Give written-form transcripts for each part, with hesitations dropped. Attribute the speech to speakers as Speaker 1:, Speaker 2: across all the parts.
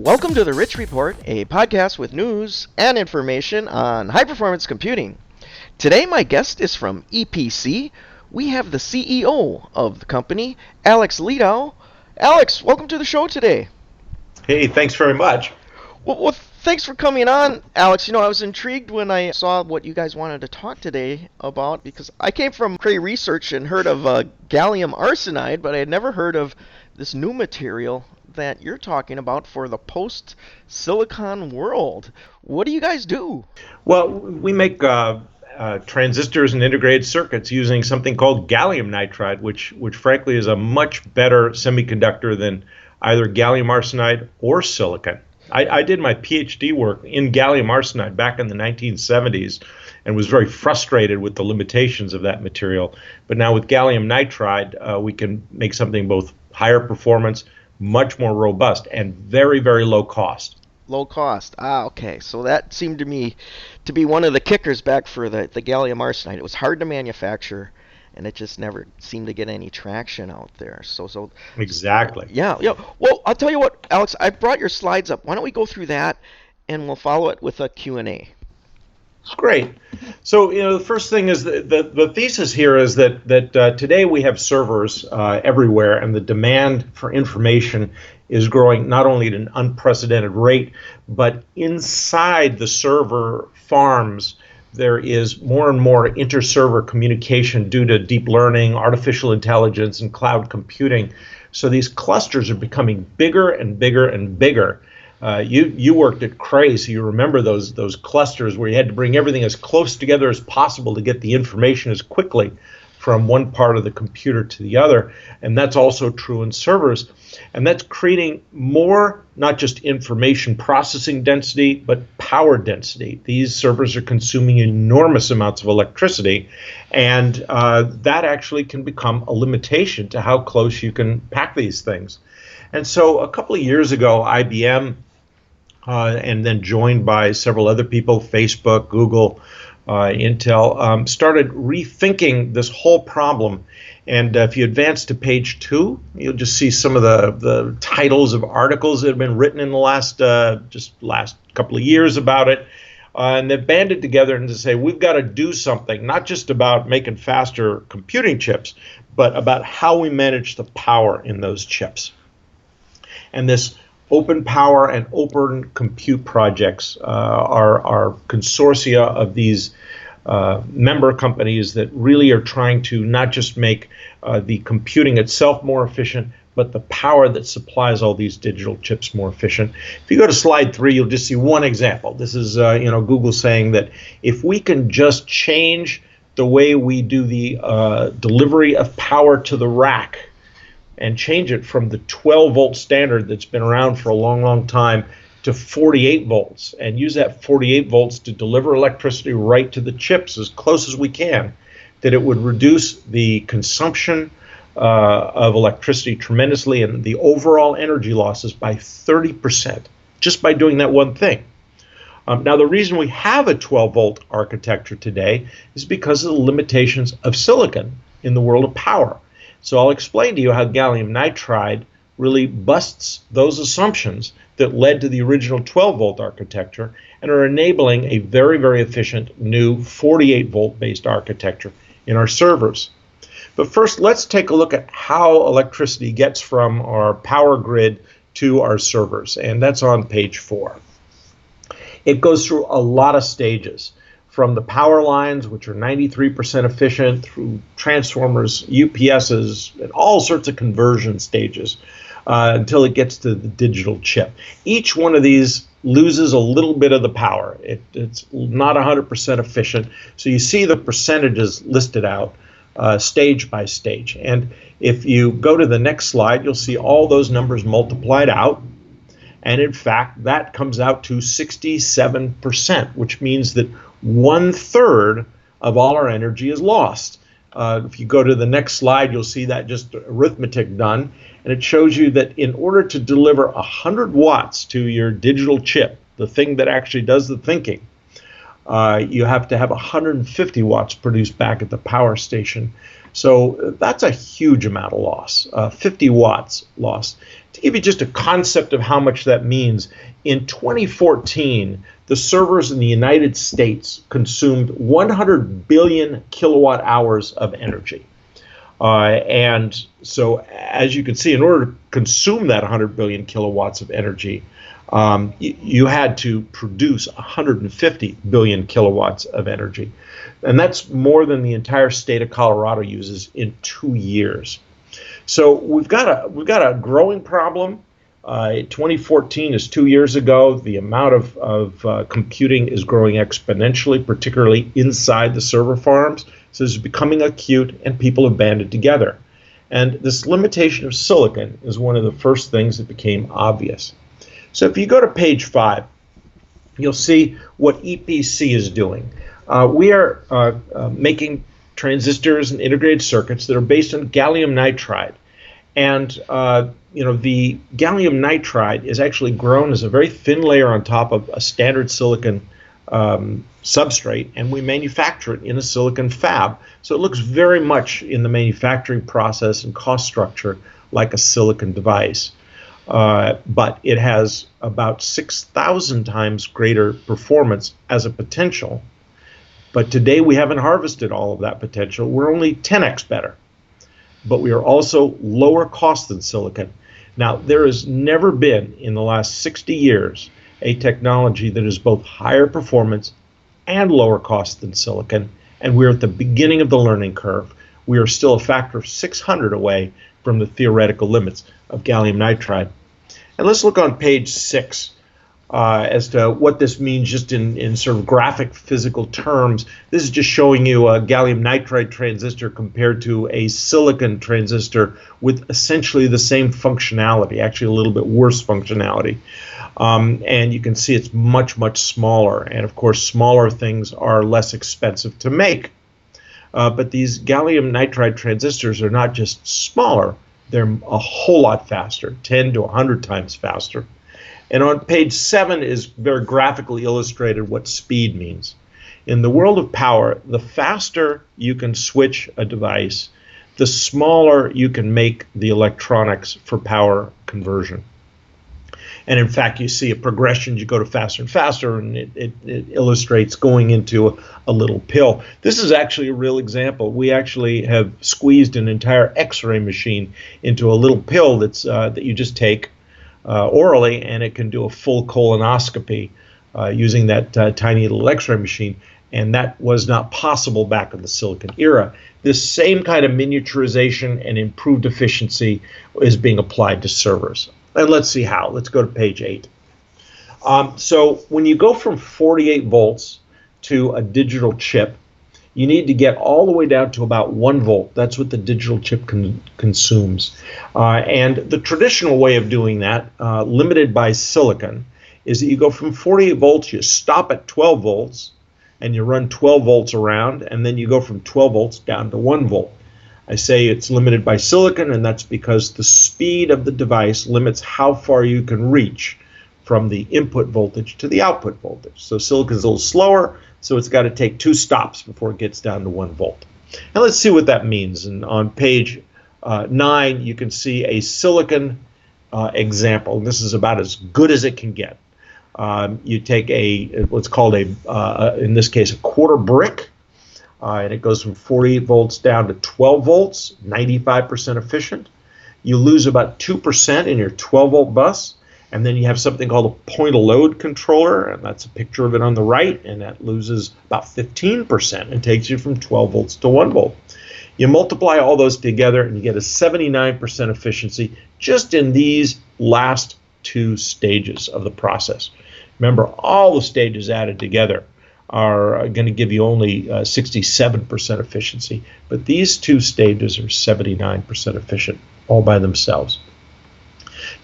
Speaker 1: Welcome to the Rich Report, a podcast with news and information on high-performance computing. Today my guest is from EPC. We have the CEO of the company, Alex Lidow. Alex, welcome to the show today.
Speaker 2: Hey, thanks very much.
Speaker 1: Well, thanks for coming on, Alex. You know, I was intrigued when I saw what you guys wanted to talk today about because I came from Cray Research and heard of gallium arsenide, but I had never heard of this new material that you're talking about for the post-silicon world. What do you guys do?
Speaker 2: Well, we make transistors and integrated circuits using something called gallium nitride, which frankly is a much better semiconductor than either gallium arsenide or silicon. I did my PhD work in gallium arsenide back in the 1970s and was very frustrated with the limitations of that material. But now with gallium nitride, we can make something both higher performance, much more robust, and very, very low cost.
Speaker 1: Low cost. Okay. So that seemed to me to be one of the kickers back for the gallium arsenide. It was hard to manufacture, and it just never seemed to get any traction out there. So
Speaker 2: Exactly.
Speaker 1: Yeah. Well, I'll tell you what, Alex, I brought your slides up. Why don't we go through that, and we'll follow it with a Q&A.
Speaker 2: Great. So, the first thing is the thesis here is that today we have servers everywhere, and the demand for information is growing not only at an unprecedented rate, but inside the server farms, there is more and more inter-server communication due to deep learning, artificial intelligence, and cloud computing. So these clusters are becoming bigger and bigger and bigger. You worked at Cray, so you remember those clusters where you had to bring everything as close together as possible to get the information as quickly from one part of the computer to the other. And that's also true in servers. And that's creating more, not just information processing density, but power density. These servers are consuming enormous amounts of electricity, and that actually can become a limitation to how close you can pack these things. And so a couple of years ago, IBM, and then joined by several other people, Facebook, Google, Intel, started rethinking this whole problem. And if you advance to page 2, you'll just see some of the titles of articles that have been written in the last couple of years about it. And they've banded together and to say, we've got to do something, not just about making faster computing chips, but about how we manage the power in those chips. And this open power and open compute projects are consortia of these member companies that really are trying to not just make the computing itself more efficient, but the power that supplies all these digital chips more efficient. If you go to slide 3, you'll just see one example. This is Google saying that if we can just change the way we do the delivery of power to the rack, and change it from the 12-volt standard that's been around for a long, long time to 48 volts, and use that 48 volts to deliver electricity right to the chips as close as we can, that it would reduce the consumption of electricity tremendously and the overall energy losses by 30%, just by doing that one thing. Now, the reason we have a 12-volt architecture today is because of the limitations of silicon in the world of power. So I'll explain to you how gallium nitride really busts those assumptions that led to the original 12-volt architecture and are enabling a very, very efficient new 48-volt based architecture in our servers. But first, let's take a look at how electricity gets from our power grid to our servers, and that's on page 4. It goes through a lot of stages, from the power lines, which are 93% efficient, through transformers, UPSs, and all sorts of conversion stages until it gets to the digital chip. Each one of these loses a little bit of the power. It's not 100% efficient. So you see the percentages listed out stage by stage. And if you go to the next slide, you'll see all those numbers multiplied out. And in fact, that comes out to 67%, which means that 1/3 of all our energy is lost. If you go to the next slide, you'll see that just arithmetic done, and it shows you that in order to deliver 100 watts to your digital chip, the thing that actually does the thinking, you have to have 150 watts produced back at the power station. So that's a huge amount of loss, 50 watts lost. To give you just a concept of how much that means, in 2014, the servers in the United States consumed 100 billion kilowatt hours of energy. And so, as you can see, in order to consume that 100 billion kilowatts of energy, you had to produce 150 billion kilowatts of energy. And that's more than the entire state of Colorado uses in 2 years. So we've got a growing problem. 2014 is 2 years ago. The amount of computing is growing exponentially, particularly inside the server farms. So it's becoming acute, and people have banded together. And this limitation of silicon is one of the first things that became obvious. So if you go to page 5, you'll see what EPC is doing. We are making transistors and integrated circuits that are based on gallium nitride. And the gallium nitride is actually grown as a very thin layer on top of a standard silicon substrate, and we manufacture it in a silicon fab. So it looks very much in the manufacturing process and cost structure like a silicon device. But it has about 6,000 times greater performance as a potential. But today we haven't harvested all of that potential. We're only 10x better. But we are also lower cost than silicon. Now, there has never been in the last 60 years a technology that is both higher performance and lower cost than silicon, and we're at the beginning of the learning curve. We are still a factor of 600 away from the theoretical limits of gallium nitride. And let's look on page 6 as to what this means just in sort of graphic physical terms. This is just showing you a gallium nitride transistor compared to a silicon transistor with essentially the same functionality, actually a little bit worse functionality. And you can see it's much, much smaller. And of course, smaller things are less expensive to make. But these gallium nitride transistors are not just smaller, they're a whole lot faster, 10 to 100 times faster. And on page 7 is very graphically illustrated what speed means. In the world of power, the faster you can switch a device, the smaller you can make the electronics for power conversion. And in fact, you see a progression. You go to faster and faster, and it illustrates going into a little pill. This is actually a real example. We actually have squeezed an entire X-ray machine into a little pill that's that you just take orally, and it can do a full colonoscopy using that tiny little X-ray machine. And that was not possible back in the silicon era. This same kind of miniaturization and improved efficiency is being applied to servers. And let's see how. Let's go to page 8. So when you go from 48 volts to a digital chip, you need to get all the way down to about 1 volt. That's what the digital chip consumes. And the traditional way of doing that, limited by silicon, is that you go from 48 volts, you stop at 12 volts, and you run 12 volts around, and then you go from 12 volts down to 1 volt. I say it's limited by silicon, and that's because the speed of the device limits how far you can reach from the input voltage to the output voltage. So silicon's a little slower, so it's got to take 2 stops before it gets down to 1 volt. And let's see what that means. And on page 9, you can see a silicon example. This is about as good as it can get. You take what's called in this case, a quarter brick, and it goes from 48 volts down to 12 volts, 95% efficient. You lose about 2% in your 12 volt bus, and then you have something called a point of load controller, and that's a picture of it on the right, and that loses about 15% and takes you from 12 volts to 1 volt. You multiply all those together and you get a 79% efficiency just in these last 2 stages of the process. Remember, all the stages added together are going to give you only 67% efficiency, but these 2 stages are 79% efficient all by themselves.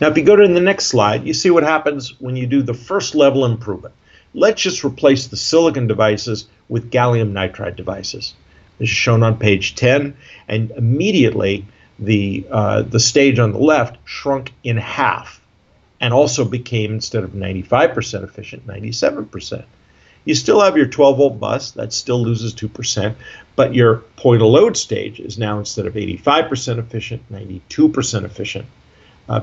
Speaker 2: Now, if you go to the next slide, you see what happens when you do the first level improvement. Let's just replace the silicon devices with gallium nitride devices. This is shown on page 10, and immediately the stage on the left shrunk in half and also became, instead of 95% efficient, 97%. You still have your 12-volt bus, that still loses 2%, but your point of load stage is now, instead of 85% efficient, 92% efficient,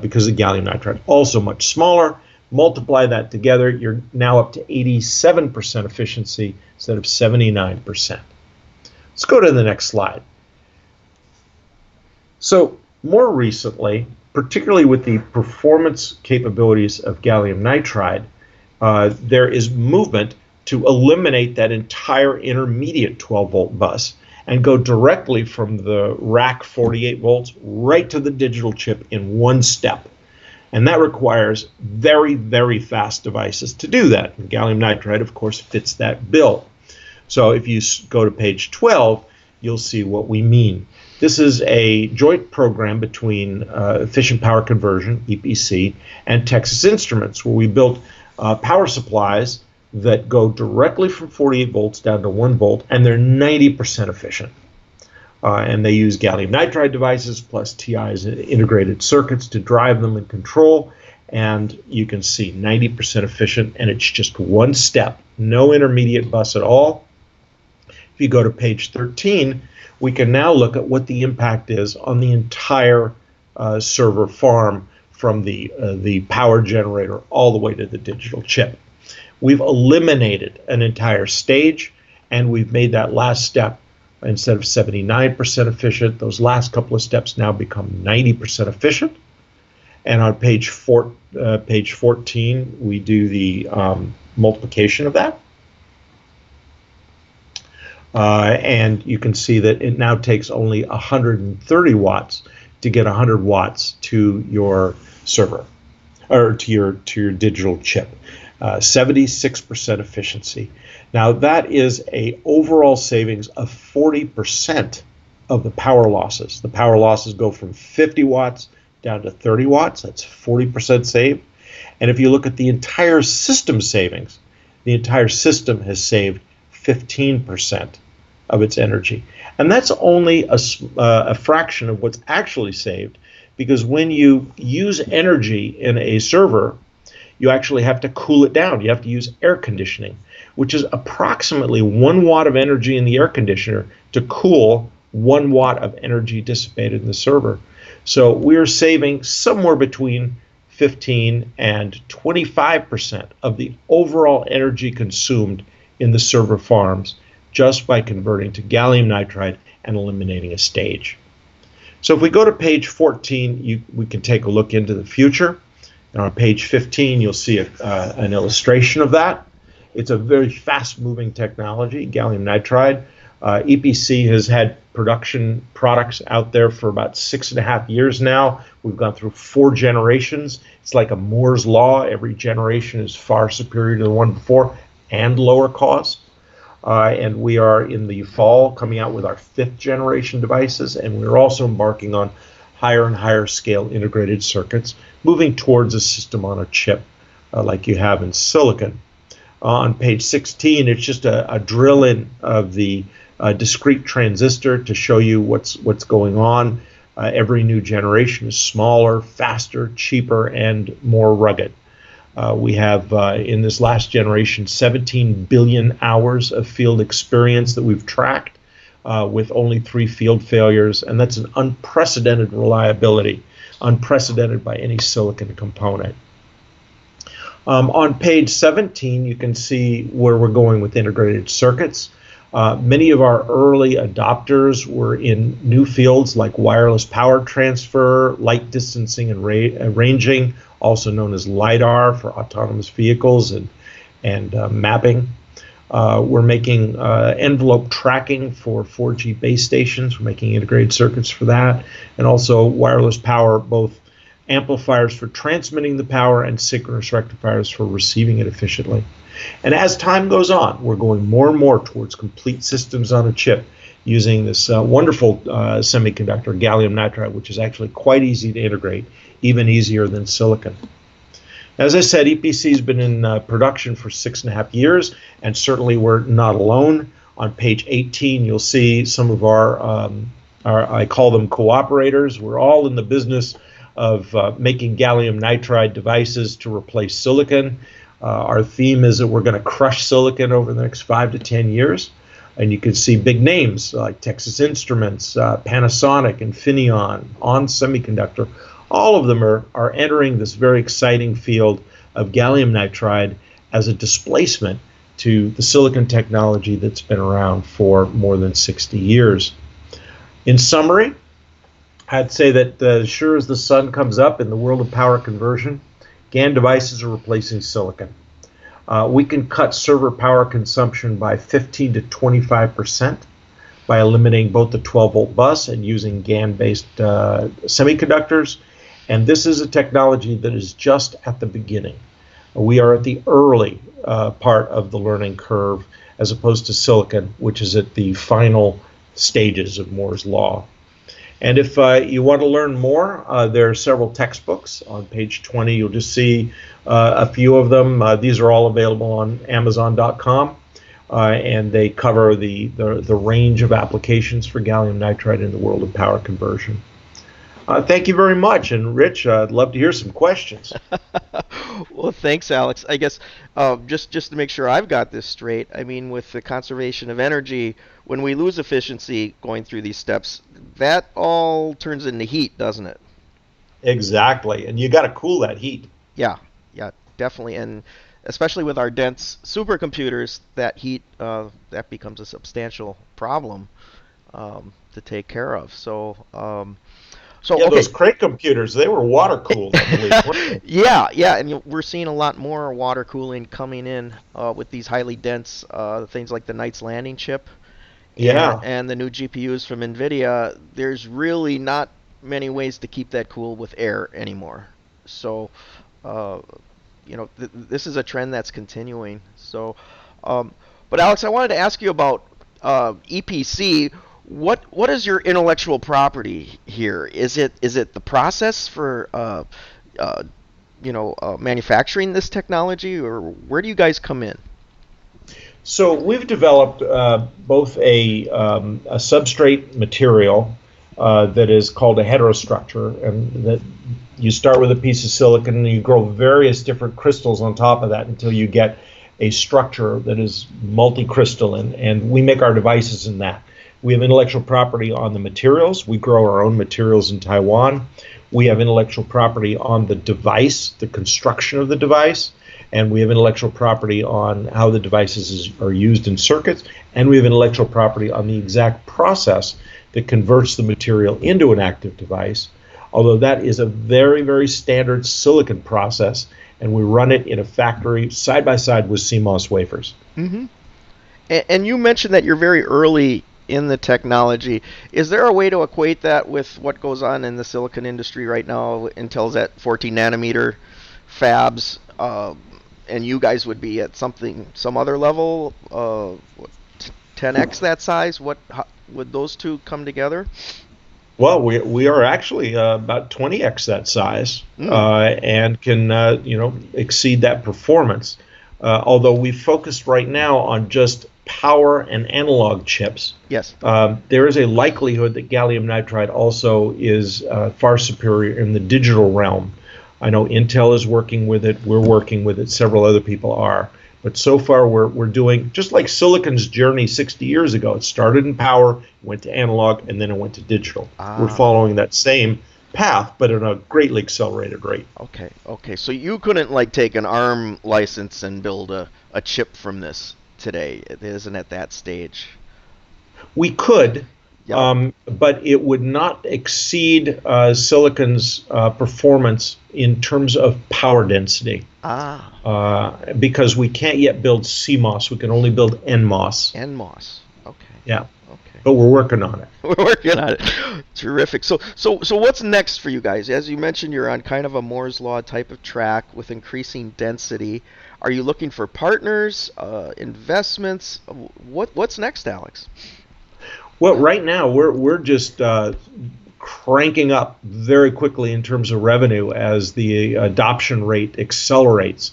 Speaker 2: because the gallium nitride also much smaller. Multiply that together, you're now up to 87% efficiency instead of 79%. Let's go to the next slide. So more recently, particularly with the performance capabilities of gallium nitride, there is movement to eliminate that entire intermediate 12-volt bus and go directly from the rack 48 volts right to the digital chip in one step. And that requires very, very fast devices to do that. And gallium nitride, of course, fits that bill. So if you go to page 12, you'll see what we mean. This is a joint program between Efficient Power Conversion, EPC, and Texas Instruments, where we built power supplies that go directly from 48 volts down to 1 volt, and they're 90% efficient. And they use gallium nitride devices plus TI's integrated circuits to drive them and control. And you can see 90% efficient, and it's just one step, no intermediate bus at all. If you go to page 13, we can now look at what the impact is on the entire server farm, from the power generator all the way to the digital chip. We've eliminated an entire stage, and we've made that last step, instead of 79% efficient, those last couple of steps now become 90% efficient. And on page 14, we do the multiplication of that. And you can see that it now takes only 130 watts to get 100 watts to your server, or to your digital chip. 76% efficiency. Now that is a overall savings of 40% of the power losses. The power losses go from 50 watts down to 30 watts. That's 40% saved. And if you look at the entire system savings, the entire system has saved 15% of its energy. And that's only a fraction of what's actually saved, because when you use energy in a server, you actually have to cool it down. You have to use air conditioning, which is approximately 1 watt of energy in the air conditioner to cool 1 watt of energy dissipated in the server. So we're saving somewhere between 15 and 25% of the overall energy consumed in the server farms just by converting to gallium nitride and eliminating a stage. So if we go to page 14, we can take a look into the future. And on page 15, you'll see an illustration of that. It's a very fast-moving technology, gallium nitride. EPC has had production products out there for about 6.5 years now. We've gone through 4 generations. It's like a Moore's law. Every generation is far superior to the one before and lower cost. And we are in the fall coming out with our 5th generation devices, and we're also embarking on higher and higher scale integrated circuits, moving towards a system on a chip like you have in silicon. On page 16, it's just a drill in of the discrete transistor to show you what's going on. Every new generation is smaller, faster, cheaper, and more rugged. We have, in this last generation, 17 billion hours of field experience that we've tracked, with only 3 field failures, and that's an unprecedented reliability, unprecedented by any silicon component. On page 17, you can see where we're going with integrated circuits. Many of our early adopters were in new fields like wireless power transfer, light distancing and ranging, also known as LiDAR for autonomous vehicles and mapping. We're making envelope tracking for 4G base stations. We're making integrated circuits for that, and also wireless power, both amplifiers for transmitting the power and synchronous rectifiers for receiving it efficiently. And as time goes on, we're going more and more towards complete systems on a chip using this wonderful semiconductor, gallium nitride, which is actually quite easy to integrate, even easier than silicon. As I said, EPC has been in production for 6.5 years, and certainly we're not alone. On page 18, you'll see some of our I call them cooperators. We're all in the business of making gallium nitride devices to replace silicon. Our theme is that we're going to crush silicon over the next 5 to 10 years. And you can see big names like Texas Instruments, Panasonic, Infineon, ON Semiconductor. All of them are entering this very exciting field of gallium nitride as a displacement to the silicon technology that's been around for more than 60 years. In summary, I'd say that as sure as the sun comes up in the world of power conversion, GaN devices are replacing silicon. We can cut server power consumption by 15 to 25% by eliminating both the 12-volt bus and using GaN-based semiconductors. And this is a technology that is just at the beginning. We are at the early part of the learning curve as opposed to silicon, which is at the final stages of Moore's Law. And if you want to learn more, there are several textbooks. On page 20, you'll just see a few of them. These are all available on Amazon.com, and they cover the range of applications for gallium nitride in the world of power conversion. Thank you very much. And Rich, I'd love to hear some questions.
Speaker 1: Well, thanks, Alex. I guess just to make sure I've got this straight, I mean, with the conservation of energy, when we lose efficiency going through these steps, that all turns into heat, doesn't it?
Speaker 2: Exactly. And you got to cool that heat.
Speaker 1: Yeah, definitely. And especially with our dense supercomputers, that heat, that becomes a substantial problem to take care of. So
Speaker 2: yeah,
Speaker 1: okay.
Speaker 2: Those Cray computers, they were water cooled, I believe, weren't they?
Speaker 1: Yeah, and we're seeing a lot more water cooling coming in with these highly dense things like the Knights Landing chip.
Speaker 2: Yeah.
Speaker 1: And the new GPUs from NVIDIA. There's really not many ways to keep that cool with air anymore. So, this is a trend that's continuing. So, but Alex, I wanted to ask you about EPC. What is your intellectual property here? Is it the process for manufacturing this technology, or where do you guys come in?
Speaker 2: So we've developed both a substrate material that is called a heterostructure, and that you start with a piece of silicon and you grow various different crystals on top of that until you get a structure that is multi-crystalline, and we make our devices in that. We have intellectual property on the materials. We grow our own materials in Taiwan. We have intellectual property on the device, the construction of the device, and we have intellectual property on how the devices are used in circuits, and we have intellectual property on the exact process that converts the material into an active device, although that is a very, very standard silicon process, and we run it in a factory side by side with CMOS wafers.
Speaker 1: Mm-hmm. And you mentioned that you're very early in the technology. Is there a way to equate that with what goes on in the silicon industry right now? Intel's at 14 nanometer fabs, and you guys would be at some other level, 10x that size. How would those two come together?
Speaker 2: Well, we are actually about 20x that size, and can exceed that performance. Although we focused right now on just power and analog chips.
Speaker 1: Yes.
Speaker 2: There is a likelihood that gallium nitride also is far superior in the digital realm. I know Intel is working with it. We're working with it. Several other people are. But so far, we're doing just like silicon's journey 60 years ago. It started in power, went to analog, and then it went to digital. We're following that same path, but at a greatly accelerated rate.
Speaker 1: Okay. So you couldn't take an ARM license and build a chip from this today. It isn't at that stage.
Speaker 2: We could,
Speaker 1: Yep.
Speaker 2: but it would not exceed silicon's performance in terms of power density. Because we can't yet build CMOS. We can only build NMOS.
Speaker 1: NMOS. Okay.
Speaker 2: Yeah. Okay. But we're working on it.
Speaker 1: We're working on it. Terrific. So what's next for you guys? As you mentioned, you're on kind of a Moore's Law type of track with increasing density. Are you looking for partners, investments? What's next, Alex?
Speaker 2: Well, right now we're just cranking up very quickly in terms of revenue as the adoption rate accelerates.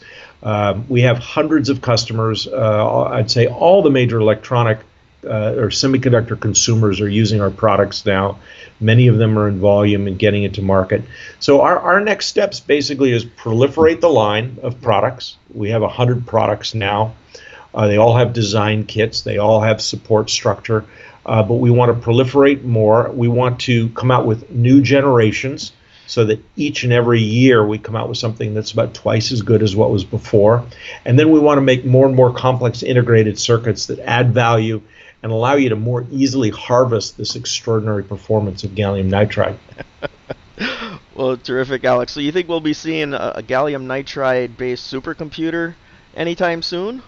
Speaker 2: We have hundreds of customers. I'd say all the major electronic or semiconductor consumers are using our products now. Many of them are in volume and getting into market. So our next steps basically is proliferate the line of products. We have 100 products now. They all have design kits. They all have support structure. But we want to proliferate more. We want to come out with new generations so that each and every year we come out with something that's about twice as good as what was before. And then we want to make more and more complex integrated circuits that add value and allow you to more easily harvest this extraordinary performance of gallium nitride.
Speaker 1: Well, terrific, Alex. So you think we'll be seeing a gallium nitride-based supercomputer anytime soon?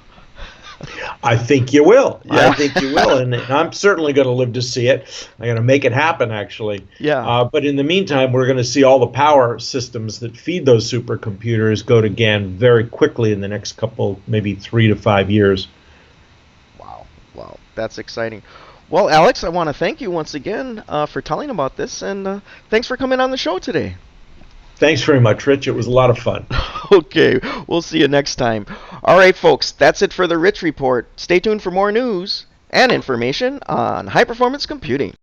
Speaker 2: I think you will.
Speaker 1: Yeah.
Speaker 2: I think you will, and I'm certainly going to live to see it. I'm going to make it happen, actually.
Speaker 1: Yeah.
Speaker 2: But in the meantime, we're going to see all the power systems that feed those supercomputers go to GaN very quickly in the next couple, maybe 3 to 5 years.
Speaker 1: Wow, that's exciting. Well, Alex, I want to thank you once again for telling about this, and thanks for coming on the show today.
Speaker 2: Thanks very much, Rich. It was a lot of fun.
Speaker 1: Okay, we'll see you next time. All right, folks, that's it for the Rich Report. Stay tuned for more news and information on high-performance computing.